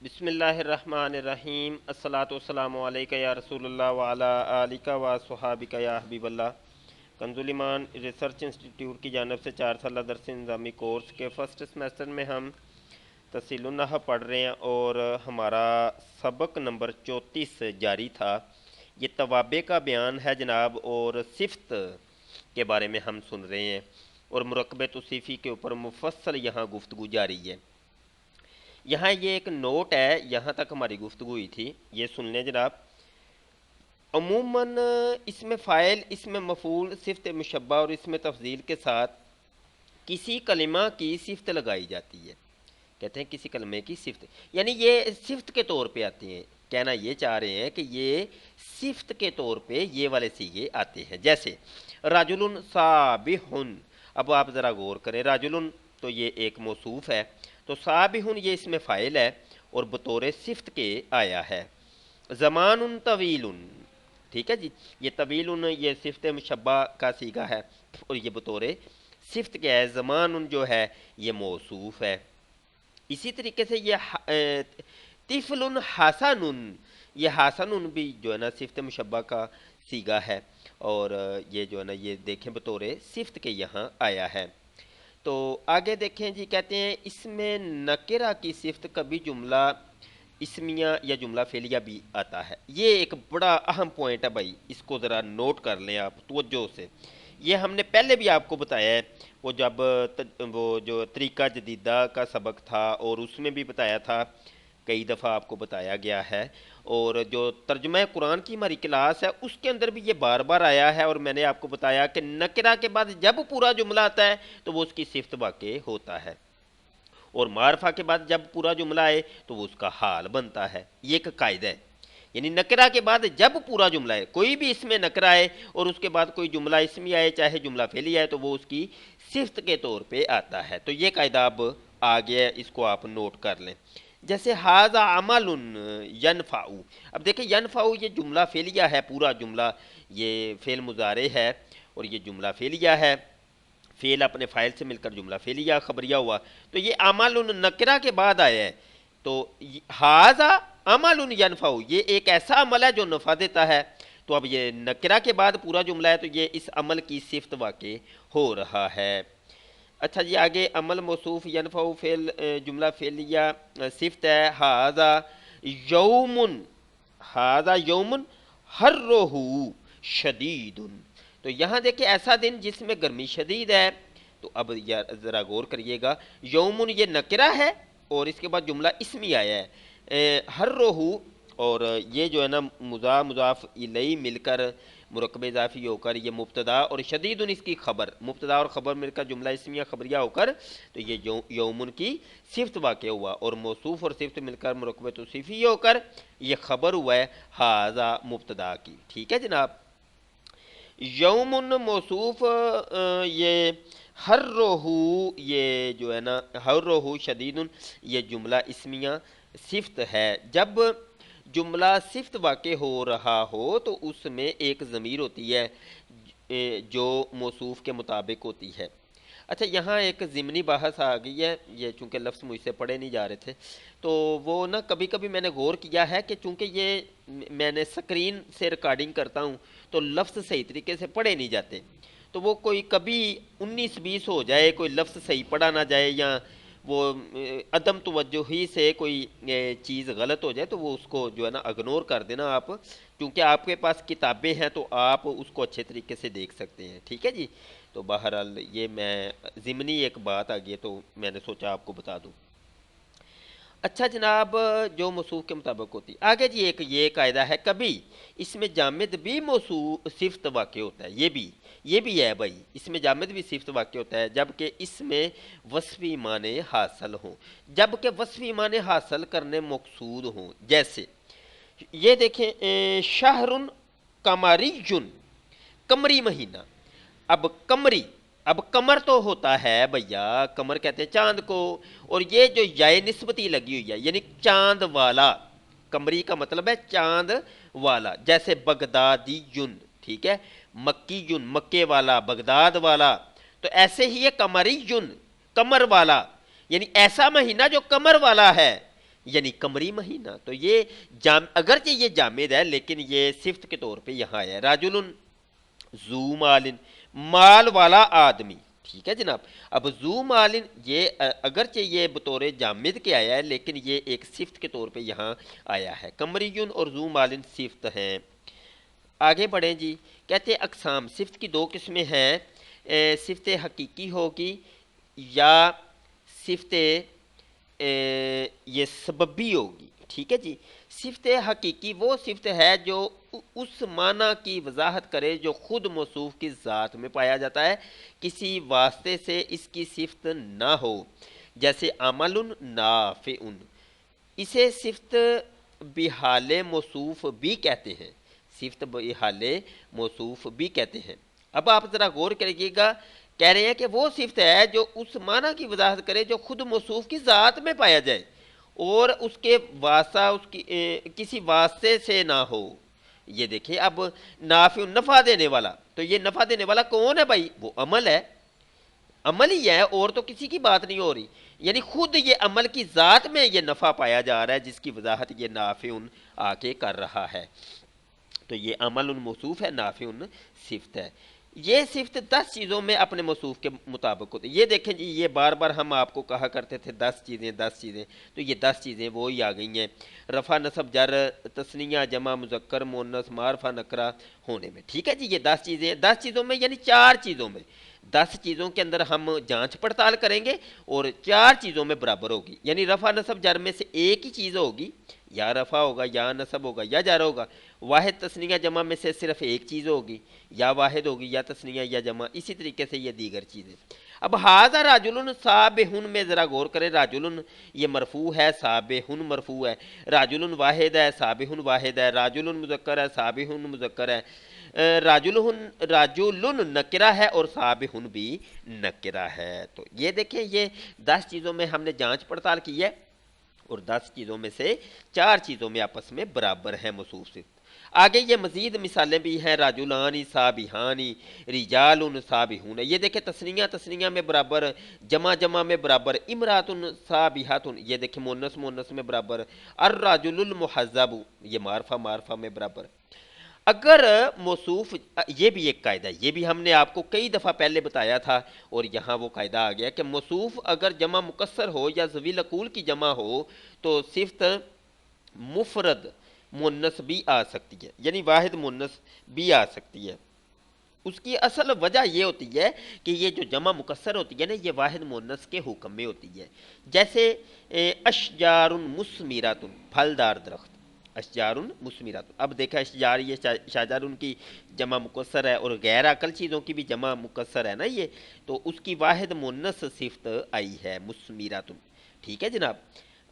बिस्मिल्लाहिर्रहमानिर्रहीम अस्सलातु वस्सलामु अलैका या रसूलुल्लाह व अला आलिका व सुहाबिका या हबीबल्लाह। कंजुल ईमान रिसर्च इंस्टीट्यूट की जानब से 4 साल दरस निज़ामी कोर्स के फ़र्स्ट सेमेस्टर में हम तफसीलुन नहव पढ़ रहे हैं और हमारा सबक नंबर 34 जारी था। ये तवाबे का बयान है जनाब, और सिफ्त के बारे में हम सुन रहे हैं और मुरकबे तौसीफ़ी के ऊपर मुफस्सल यहाँ गुफ्तगू जारी है। यहाँ ये एक नोट है, यहाँ तक हमारी गुफ्तगू हुई थी, ये सुन लें जनाब। अमूमन इसमें फ़ाइल, इसमें मफ़ूल, सिफ़त मुशब्बा और इसमें तफज़ील के साथ किसी कलिमा की सिफ़त लगाई जाती है। कहते हैं किसी कलमे की सिफ़त, यानी ये सिफ़त के तौर पे आती हैं। कहना ये चाह रहे हैं कि ये सिफ़त के तौर पे ये वाले सीगे आते हैं। जैसे राजुलुन साबिहुन, अब आप ज़रा गौर करें, राजुलुन तो ये एक मौसूफ़ है, तो साबिहुन ये इसमें फ़ाइल है और बतौर सिफ़त के आया है। ज़मानुन तवीलुन, ठीक है जी, ये तवीलुन ये सिफ़त मुशब्बा का सीगा है और ये बतौर सिफ़त के है। ज़मानुन जो है ये मौसूफ़ है। इसी तरीके से ये तिफलुन हसनुन, ये हसनुन भी जो है ना सिफ़त मुशब्बा का सीगा है और ये जो है ना ये देखें बतौर सिफ़त के यहाँ आया है। तो आगे देखें जी, कहते हैं इसमें नकिरा की सिफ़त कभी जुमला इसमिया या जुमला फेलिया भी आता है। ये एक बड़ा अहम पॉइंट है भाई, इसको ज़रा नोट कर लें आप तवज्जो से। ये हमने पहले भी आपको बताया है, वो जब वो जो तरीका जदीदा का सबक था और उसमें भी बताया था, कई दफ़ा आपको बताया गया है। और जो तर्जुमा कुरान की हमारी क्लास है उसके अंदर भी ये बार बार आया है और मैंने आपको बताया कि नकिरा के बाद जब पूरा जुमला आता है तो वो उसकी सिफ़त वाक़े होता है, और मारफा के बाद जब पूरा जुमला आए तो वो उसका हाल बनता है। ये एक कायदा है, यानी नकरा के बाद जब पूरा जुमला है, कोई भी इसमें नकरा आए और उसके बाद कोई जुमला इसमें आए चाहे जुमला फेली आए तो वो उसकी सिफ्त के तौर पे आता है। तो ये कायदा अब आ गया, इसको आप नोट कर लें। जैसे हाजा अमलुन यनफ़ाउ, अब देखिए यनफ़ाउ ये जुमला फेलिया है, पूरा जुमला ये फेल मुजारे है और ये जुमला फेलिया है। फेल अपने फ़ाइल से मिलकर जुमला फेलिया खबरिया हुआ, तो ये अमल नकरा के बाद आया है। तो हाजा अमल यनफ़ाउ, ये एक ऐसा अमल है जो नफ़ा देता है। तो अब ये नकरा के बाद पूरा जुमला है तो ये इस अमल की सिफ़त वाक़े हो रहा है। अच्छा जी, आगे अमल मौसूफ़ यनफ़ाउ फेल जुमला फेलिया सिफ़त है। यौमुन, हाजा यौमुन हर रोहू शदीदुन, तो यहाँ देखिए ऐसा दिन जिसमें गर्मी शदीद है। तो अब ज़रा गौर करिएगा, यौमुन ये नकरा है और इसके बाद जुमला इसमी आया है हर रोहू, और ये जो है ना मुज़ाफ़ इलैहि मिलकर मुरकब इज़ाफ़ी होकर ये मुब्तदा और शदीदुन इसकी खबर, मुब्तदा और ख़बर मिलकर जुमला इसमिया खबरिया होकर तो ये यौमुन की सिफ़त वाक़ हुआ, और मौसूफ़ और सिफ़त मिलकर मुरकब तौसीफ़ी होकर ये खबर हुआ है हाजा मुब्तदा की। ठीक है जनाब। यौमुन मौसूफ़ ये हर रोहू, ये जो है ना हर रोहू शदीदुन ये जुमला इसमिया सिफ़त है। जब जुमला सिफ़त वाक़े हो रहा हो तो उसमें एक ज़मीर होती है जो मौसूफ़ के मुताबिक होती है। अच्छा, यहाँ एक ज़िमनी बहस आ गई है, ये चूँकि लफ्ज़ मुझसे पढ़े नहीं जा रहे थे तो वो ना कभी कभी मैंने गौर किया है कि चूँकि ये मैंने स्क्रीन से रिकॉर्डिंग करता हूँ तो लफ्ज़ सही तरीके से पढ़े नहीं जाते। तो वो कोई कभी 19-20 हो जाए, कोई लफ्ज़ सही पढ़ा ना जाए या वो अदम तवज्जुही से कोई चीज़ गलत हो जाए तो वो उसको जो है ना इग्नोर कर देना आप, क्योंकि आपके पास किताबें हैं तो आप उसको अच्छे तरीके से देख सकते हैं। ठीक है जी। तो बहरहाल ये मैं ज़िमनी एक बात आ गई तो मैंने सोचा आपको बता दूँ। अच्छा जनाब, जो मौसूफ़ के मुताबिक होती है। आगे जी एक ये कायदा है, कभी इसमें जामिद भी मौसू सिफ़त वाक़ होता है, ये भी है भाई, इसमें जामिद भी सिफ़त वाक़ होता है जबकि इसमें वस्फ़ी माने हासिल हों, जबकि वस्फ़ी माने हासिल करने मकसूद हों। जैसे ये देखें शहरुन कमरियुन, कमरी महीना। अब कमरी, अब कमर तो होता है भैया, कमर कहते हैं चांद को, और ये जो याय निस्बती लगी हुई है यानी चांद वाला, कमरी का मतलब है चांद वाला। जैसे बगदादी युन, ठीक है, मक्की युन मक्के वाला, बगदाद वाला। तो ऐसे ही है कमरी युन, कमर वाला, यानी ऐसा महीना जो कमर वाला है। यानी कमरी महीना। तो ये अगरचे ये जामिद है लेकिन ये सिफ्त के तौर पे यहाँ आया है। राजुलन जू मालिन, माल वाला आदमी, ठीक है जनाब। अब जू मालिन ये अगरचे ये बतौर जामिद के आया है लेकिन ये एक सिफ्त के तौर पे यहाँ आया है। कमरियुन और जू मालिन सिफ्त हैं। आगे बढ़ें जी। कहते अकसाम, सिफ्त की दो किस्में हैं, सिफ्त हकीकी होगी या सिफ्त ये सबबी होगी, ठीक है जी। सिफ्त हकीकी वो सिफ्त है जो उस माना की वजाहत करे जो खुद मौसूफ की ज़ात में पाया जाता है, किसी वास्ते से इसकी सिफ्त ना हो। जैसे अमलुन नाफ़िउन, इसे सिफ्त बिहाले मौसूफ भी कहते हैं, सिफ्त बिहाले मौसूफ भी कहते हैं। अब आप ज़रा गौर करिएगा, कह रहे हैं कि वो सिफ्त है जो उस माना की वजाहत करे जो खुद मौसूफ की ज़ात में पाया जाए और उसके वास्ता उसकी किसी वास्ते से ना हो। ये देखिए, अब नाफी नफ़ा देने वाला, तो ये नफ़ा देने वाला कौन है भाई? वो अमल है, अमल ही है और तो किसी की बात नहीं हो रही। यानी खुद ये अमल की ज़ात में ये नफ़ा पाया जा रहा है जिसकी वजाहत ये नाफिउन आके कर रहा है। तो ये अमल उन मौसूफ है, नाफिउन सिफ्त है। ये सिफ्त 10 चीज़ों में अपने मौसूफ के मुताबिक होती है। ये देखें जी, ये बार बार हम आपको कहा करते थे 10 चीज़ें 10 चीज़ें, तो ये 10 चीज़ें वो ही आ गई हैं। रफ़ा नसब जर तस्निया जमा मुज़क्कर मुअन्नस मारफा नकरा होने में, ठीक है जी। ये 10 चीज़ें, 10 चीज़ों में यानी 4 चीज़ों में, 10 चीज़ों के अंदर हम जांच पड़ताल करेंगे और 4 चीज़ों में बराबर होगी। यानी रफ़ा नसब जर में से एक ही चीज़ होगी, या रफ़ा होगा या नसब होगा या जार होगा। वाहिद तस्निया जमा में से सिर्फ एक चीज़ होगी, या वाहिद होगी या तस्निया या जमा। इसी तरीके से ये दीगर चीज़ें। अब हाजा राजुलन साबिहुन में ज़रा गौर करें। राजुलन ये मरफू है, साबिहुन मरफू है। राजुलन वाहिद है, साबिहुन वाहिद है। राजुलन मुज़क्कर है, साबिहुन मुज़क्कर है। राजुलन नकिरा है और साबिहुन भी नकिरा है। तो ये देखिए, ये 10 चीज़ों में हमने जांच पड़ताल की है और 10 चीज़ों में से 4 चीज़ों में आपस में बराबर है मौसूफ से। आगे ये मजीद मिसालें भी हैं। राजुलानी साबिहानी, रिजालुन साबिहून। ये देखें, तस्निया तस्निया में बराबर, जमा जमा में बराबर, इमरातुन साबिहातुन, ये देखें मुन्नस मुन्नस में बराबर। अर राजुलुल मुहज़्ज़बु, ये मारफा मारफा में बराबर। अगर मौसूफ, ये भी एक कायदा है, ये भी हमने आपको कई दफ़ा पहले बताया था और यहाँ वो कायदा आ गया कि मौसूफ अगर जमा मुकस्सर हो या ज़वील अकूल की जमा हो तो सिफ्त मुफरद मुन्नस भी आ सकती है, यानी वाहिद मुन्नस भी आ सकती है। उसकी असल वजह यह होती है कि ये जो जमा मुकस्सर होती है ना, ये वाहिद मुन्नस के हुक्म में होती है। जैसे अशजारुन मुस्मिरातुन, फलदार दरख्त, अशजारुन मुस्मिरातुन। अब देखा, अशजार ये शाजारुन की जमा मुकस्सर है और गैर अकल चीज़ों की भी जमा मुकस्सर है ना ये, तो उसकी वाहिद मुन्नस सिफ्त आई है मुस्मिरातुन, ठीक है जनाब।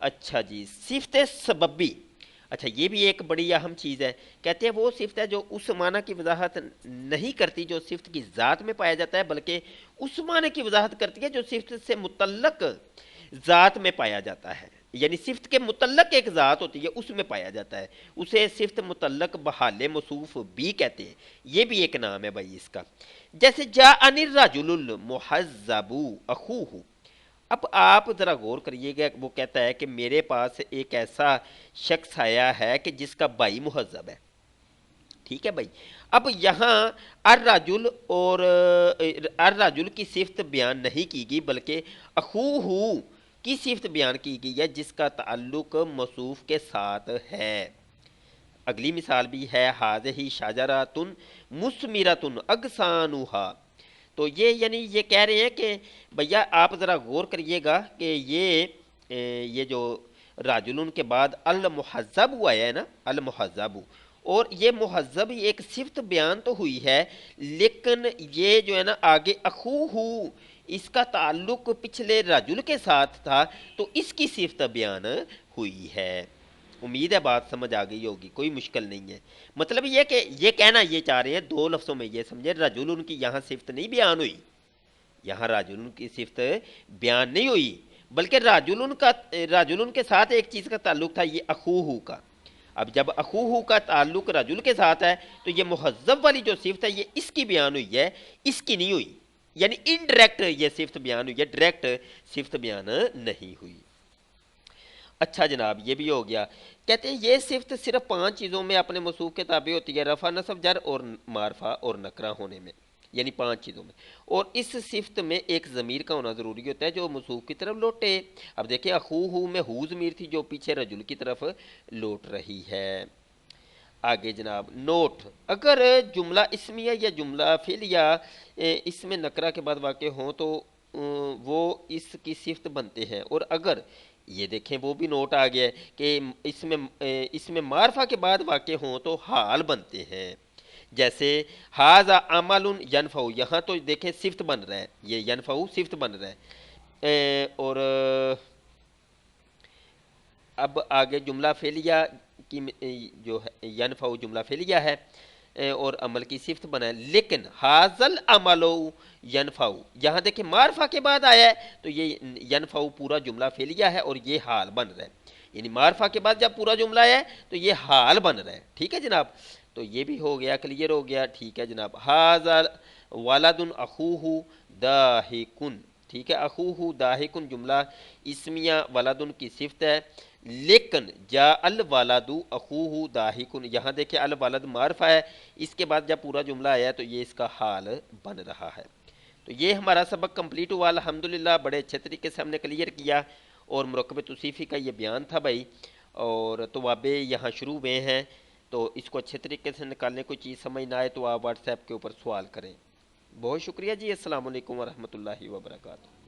अच्छा जी, सिफ्त सबबी। अच्छा, ये भी एक बड़ी अहम चीज़ है। कहते हैं वो सिफ्त है जो उस माना की वजाहत नहीं करती जो सिफ्त की ज़ात में पाया जाता है, बल्कि उस माना की वजाहत करती है जो सिफ्त से मुतल्लक ज़ात में पाया जाता है। यानी सिफ्त के मुतल्लक एक ज़ात होती है, उसमें पाया जाता है, उसे सिफ्त मुतल्लक बहाले मौसूफ भी कहते हैं। ये भी एक नाम है भाई इसका। जैसे जा अनिर राजुलुल मुहज़्ज़बु अखूहु। अब आप ज़रा गौर करिएगा, वो कहता है कि मेरे पास एक ऐसा शख्स आया है कि जिसका भाई मुहज़्ज़ब है, ठीक है भाई। अब यहाँ अर राजुल और अर राजुल की सिफ्त बयान नहीं की गई, बल्कि अखूहू की सिफ्त बयान की गई है जिसका ताल्लुक मौसूफ के साथ है। अगली मिसाल भी है, हाज़िही शाजरातुन मुस्मिरातुन अगसानुहा। तो ये यानी ये कह रहे हैं कि भैया आप ज़रा गौर करिएगा कि ये जो राजुलन के बाद अल मुहज़्ज़ब हुआ है ना, अल मुहज़्ज़ब, और ये मुहज़्ज़ब एक सिफ्त बयान तो हुई है, लेकिन ये जो है ना आगे अखूहू, इसका ताल्लुक पिछले राजुल के साथ था, तो इसकी सिफ्त बयान हुई है। उम्मीद है बात समझ आ गई होगी, कोई मुश्किल नहीं है। मतलब ये कि ये कहना ये चाह रहे हैं, दो लफ्ज़ों में ये समझे, राजुलन की यहाँ सिफ्त नहीं बयान हुई, यहाँ राजुलन की सिफ्त बयान नहीं हुई, बल्कि राजुलन के साथ एक चीज़ का ताल्लुक था, ये अखूहू का। अब जब अखूहू का ताल्लुक राजुल के साथ है तो ये मुहज़्ज़ब वाली जो सिफ्त है ये इसकी बयान हुई है, इसकी नहीं हुई। यानी इनडायरेक्ट ये सिफ्त बयान हुई है, डायरेक्ट सिफ्त बयान नहीं हुई। अच्छा जनाब, ये भी हो गया। कहते हैं ये सिफ्त सिर्फ 5 चीज़ों में अपने मौसूफ के ताबे होती है, रफ़ा नसब जर और मारफा और नकरा होने में, यानी 5 चीज़ों में। और इस सिफ्त में एक ज़मीर का होना ज़रूरी होता है जो मौसूफ की तरफ लौटे। अब देखिए अखू हू में हू ज़मीर थी जो पीछे रजुल की तरफ लौट रही है। आगे जनाब नोट, अगर जुमला इसमिया या जुमला फिलिया इसमें नकरा के बाद वाक़ हों तो वो इसकी सिफ्त बनते हैं। और अगर ये देखें वो भी नोट आ गया है कि इसमें मारफा के बाद वाक़ हों तो हाल बनते हैं। जैसे हाजा अमलुन यनफ़उ, यहाँ तो देखें सिफ्त बन रहा है, ये यनफ़उ सिफ्त बन रहा है। और अब आगे जुमला फेलिया की जो है यनफ़उ जुमला फेलिया है और अमल की सिफ्त बना है। लेकिन हाजल अमलो यनफ़उ, यहाँ देखिए मारफा के बाद आया है तो ये यनफ़उ पूरा जुमला फेलिया है और ये हाल बन रहा है। यानी मारफा के बाद जब पूरा जुमला आया है तो ये हाल बन रहा है। ठीक है जनाब, तो ये भी हो गया, क्लियर हो गया। ठीक है जनाब, हाजा वालदुन अखूहु दाहिकुन। ठीक है, अखूहु दाहिकुन जुमला इसमिया वलादुन की सिफ्त है। लेकिन जा अल वालादू अखूहु दाहिकुन, यहाँ देखिए अल वालद मारफा है, इसके बाद जब पूरा जुमला आया तो ये इसका हाल बन रहा है। तो ये हमारा सबक कंप्लीट हुआ अल्हम्दुलिल्लाह, बड़े अच्छे तरीके से हमने क्लियर किया। और मुरक्कब तौसीफ़ी का ये बयान था भाई, और तवाबे यहाँ शुरू हुए हैं, तो इसको अच्छे तरीके से निकालने कोई चीज़ समझ ना आए तो आप व्हाट्सएप के ऊपर सवाल करें। बहुत शुक्रिया जी, अस्सलाम वालेकुम वरहमतुल्लाहि वबरकातुहू।